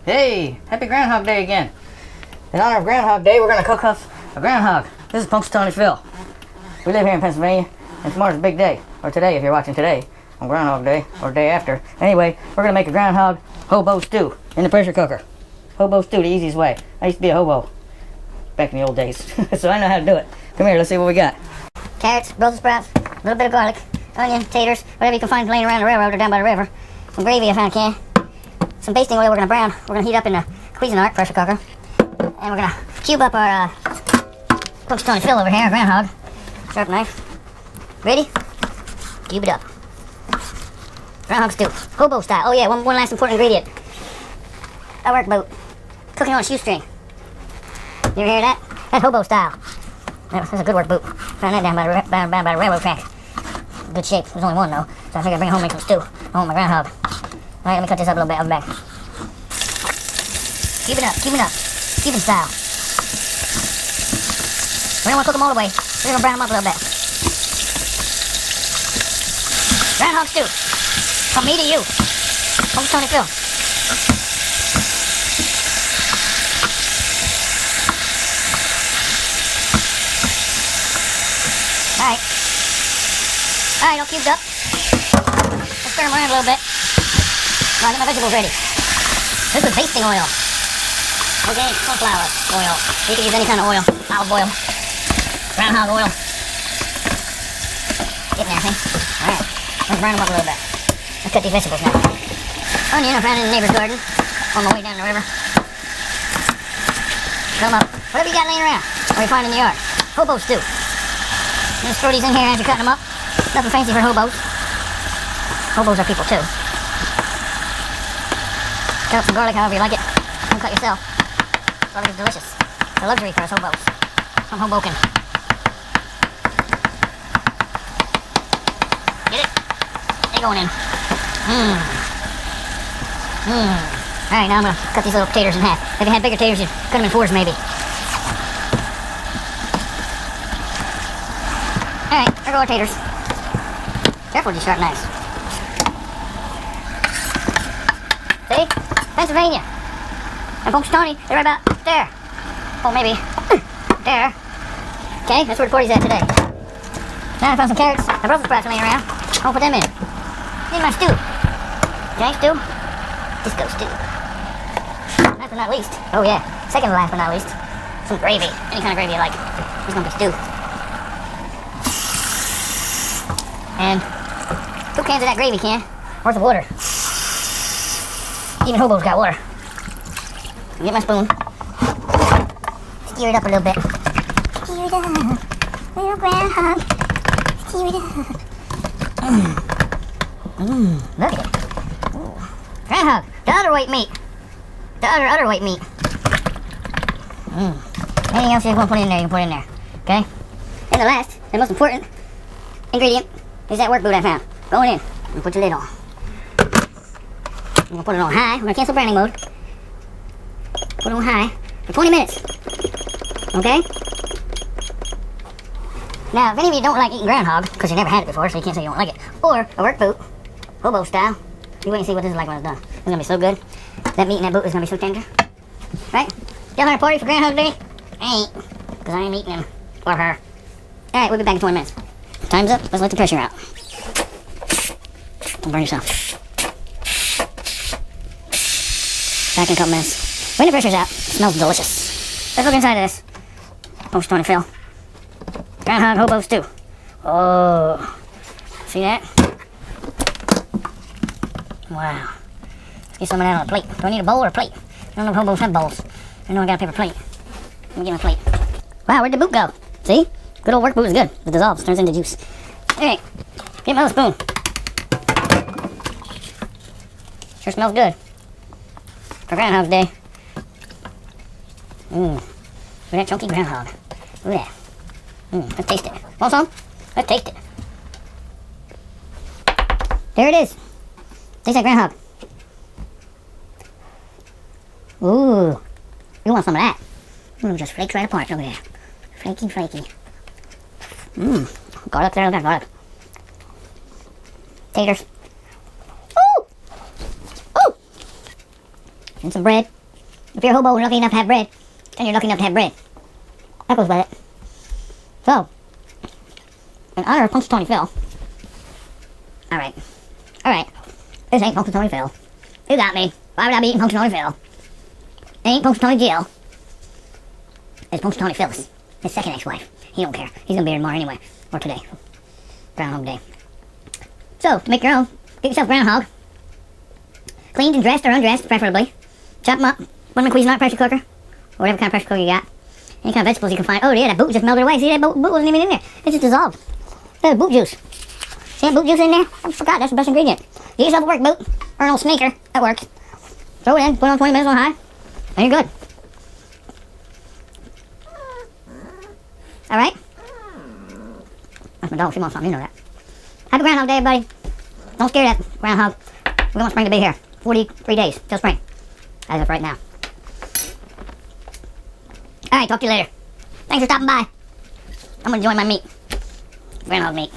Hey, happy Groundhog Day again. In honor of Groundhog Day, we're gonna cook us a groundhog. This is Punxsutawney Phil. We live here in Pennsylvania, and tomorrow's a big day. Or today, if you're watching today, on Groundhog Day, or day after. Anyway, we're gonna make a groundhog hobo stew in the pressure cooker. Hobo stew, the easiest way. I used to be a hobo back in the old days, so I know how to do it. Come here, let's see what we got. Carrots, Brussels sprouts, a little bit of garlic, onion, taters, whatever you can find laying around the railroad or down by the river. Some gravy I found a can. Some basting oil we're gonna brown. We're gonna heat up in the Cuisinart pressure cooker. And we're gonna cube up our Punxsutawney Phil over here, our groundhog. Sharp knife. Ready? Cube it up. Groundhog stew. Hobo style. Oh yeah, one last important ingredient. A work boot. Cooking on a shoestring. You ever hear that? That's hobo style. That's a good work boot. Found that down by the railroad track. Good shape. There's only one though. So I figured I'd bring it home and make some stew. I want my groundhog. Alright, let me cut this up a little bit on the back. Cube it up, Cuban style. We don't want to cook them all the way. We're going to brown them up a little bit. Groundhog stew. From me to you. Punxsutawney Phil. Alright. Alright, all cubed up. Let's stir them around a little bit. I'll get my vegetables ready. This is basting oil. Organic sunflower oil. You can use any kind of oil. Olive oil. Groundhog oil. Getting there, I think. Alright. Let's brown them up a little bit. Let's cut these vegetables now. Onion I found in the neighbor's garden. On my way down the river. Cut them up. Whatever you got laying around. Or you find in the yard. Hobo stew. Just throw these in here as you're cutting them up. Nothing fancy for hobos. Hobos are people too. Cut up some garlic however you like it. Don't cut yourself. Garlic is delicious. It's a luxury for us hobos. From Hoboken. Get it? They going in. Alright, now I'm going to cut these little potatoes in half. If you had bigger potatoes, you'd cut them in fours maybe. Alright, there go our taters. Careful with these sharp knives. See? Pennsylvania. And Punxsutawney, they're right about there. Oh, maybe. There. Okay, that's where the party's at today. Now I found some carrots and Brussels sprouts laying around. I'll put them in. In my stew. Okay, stew. Disco stew. Last but not least. Oh yeah, second to last but not least. Some gravy. Any kind of gravy you like. Just gonna be stew. And 2 cans of that gravy can worth of water. Even hobos got water. Get my spoon. Stir it up a little bit. Stir it up. Little groundhog. Stir it up. Look at it. Ooh. Groundhog. The other white meat. The other white meat. Anything else you want to put in there, you can put in there. Okay? And the last, the most important ingredient is that work boot I found. Going in. And put your lid on. I'm going to put it on high. We're going to cancel browning mode. Put it on high for 20 minutes. Okay? Now, if any of you don't like eating groundhog, because you never had it before, so you can't say you don't like it, or a work boot, hobo style, you wait and see what this is like when it's done. It's going to be so good. That meat in that boot is going to be so tender. Right? Y'all having a party for Groundhog Day? I ain't, because I ain't eating him. Or her. Alright, we'll be back in 20 minutes. Time's up. Let's let the pressure out. Don't burn yourself. Back in a couple minutes. When the pressure's out, it smells delicious. Let's look inside of this. Punxsutawney Phil. Groundhog hobo stew. Oh. See that? Wow. Let's get some of that on a plate. Do I need a bowl or a plate? I don't know if hobos have bowls. I know I got a paper plate. Let me get my plate. Wow, where'd the boot go? See? Good old work boot is good. It dissolves, turns into juice. Alright. Get my other spoon. Sure smells good. For Groundhog Day. Look at that chunky groundhog. Look at that. Let's taste it. Want some? Let's taste it. There it is. Tastes like groundhog. Ooh. You want some of that? Just flakes right apart. Look at that. Flaky, flaky. Garlic there. Look at that garlic. Taters. Ooh! Ooh! And some bread. If you're a hobo and lucky enough to have bread, then you're lucky enough to have bread. That goes with it. So, in honor of Punxsutawney Phil. Alright. Alright. This ain't Punxsutawney Phil. You got me. Why would I be eating Punxsutawney Phil? It ain't Punxsutawney Jill. It's Punxsutawney Phyllis. His second ex-wife. He don't care. He's gonna be here tomorrow anyway. Or today. Groundhog Day. So, to make your own, get yourself a groundhog. Cleaned and dressed or undressed, preferably. Chop them up. Put them in a Cuisinart pressure cooker. Or whatever kind of pressure cooker you got. Any kind of vegetables you can find. Oh yeah, that boot just melted away. See, that boot wasn't even in there. It just dissolved. There's boot juice. See that boot juice in there? I forgot, that's the best ingredient. Get yourself a work boot. Or an old sneaker. That works. Throw it in, put it on 20 minutes on high. And you're good. Alright? That's my dog, she wants something, you know that. Happy Groundhog Day, everybody. Don't scare that groundhog. We want spring to be here. 43 days till spring. As of right now. Alright, talk to you later. Thanks for stopping by. I'm gonna enjoy my meat. Groundhog meat.